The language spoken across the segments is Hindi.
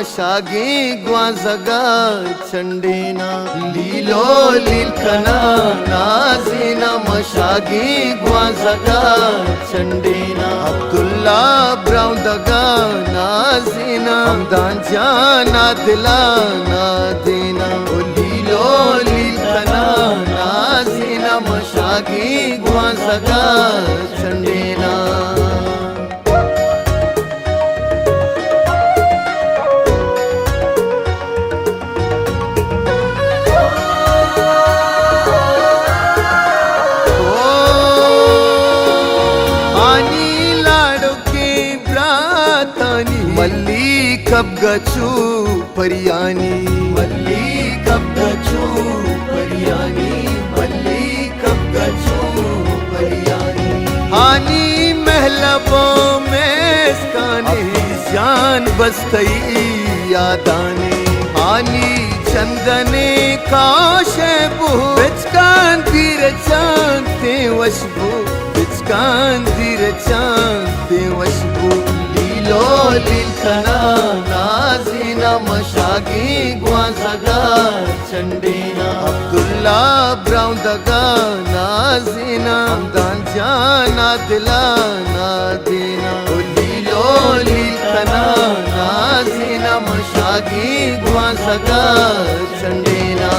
मशागी ग्वाजगा चंडेना लीलो लीलकना नाजीना मशागी ग्वाजगा चंडेना अब्दुल्ला ब्राउदगा नाजीना दांजा ना दिला ना देना लीलो लीलकना नाजीना मशागी ग्वाजगा चंडेना मल्ली कब गचू परियानी मल्ली कब गचू परियानी मल्ली कब गचू परियानी हानी महलबों में इसकाने जान बस्तई यादाने हानी चंदने काशे बु बिचकान तीर चांते वशबु बिचकान तीर चांते वशबु लीलो लीलकना नाजीना मशागी ग्वाजगा चंडेना अब्दुल्ला ब्राउदगा नाजीना दांजा ना दिला ना देना लीलो लीलकना नाजीना मशागी ग्वाजगा चंडेना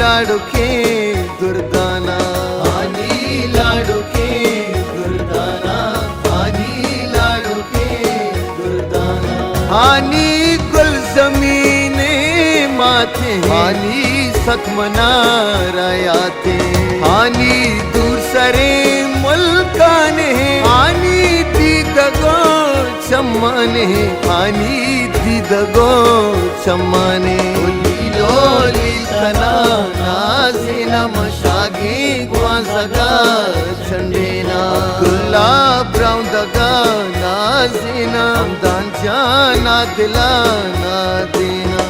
लाडुके दुर्दाना आनी लाडुके दुर्दाना आनी लाडुके दुर्दाना आनी गुल जमीने माथे आनी सतमना रयाते आनी दूर सरे मुल्काने आनी दीदगो चम्माने आनी दीदगो चम्माने लीलो लीलकना नाजीना मशागी ग्वाजगा चंडेना अब्दुल्ला ब्राउदगा नाजीना दांजा ना दिला ना देना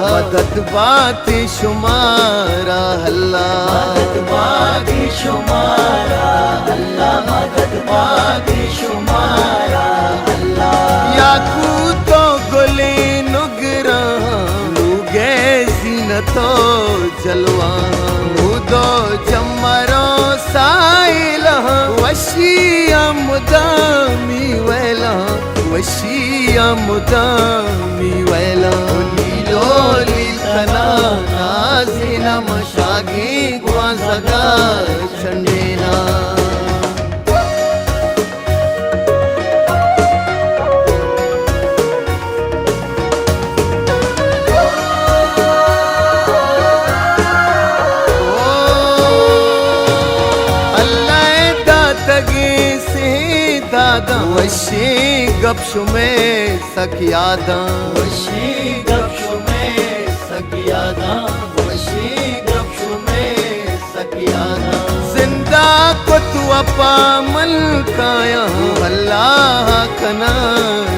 मदद बाती शुमारा हल्ला मदद बाती शुमारा हल्ला मदद बाती शुमारा हल्ला याकू तो गुले नुगरा लुगे जीनतो जलवा मुदो जमरो साइल वशिया मुदामी वेला वशिया मुदामी वेला लीलो लीलकना नाजीना मशागी ग्वाजगा चंडेना अल्लाह दातगे से दादा वशी गपशु में सकियादा वशी गपशु में सकियादा वशी गपशु में सकियादा जिंदा को तू अपा मलकाया अल्लाह कना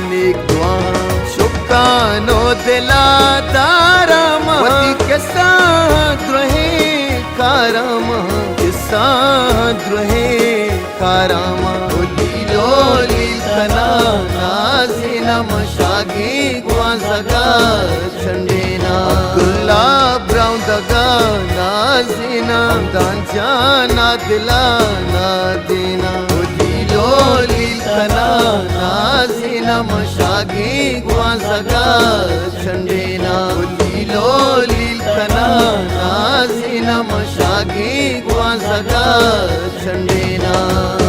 नेक दुआ शुक्रानो दिला दाराम के साथ रहे कारम के साथ रहे karama Ulilo lilkana nazina mashagi Gwazaga chandena Abdullah Brown daga nazina Danjana dilana dina Ulilo lilkana nazina mashagi Gwazaga chandena Ulilo lilkana nazina mashagi Gwazaga chandena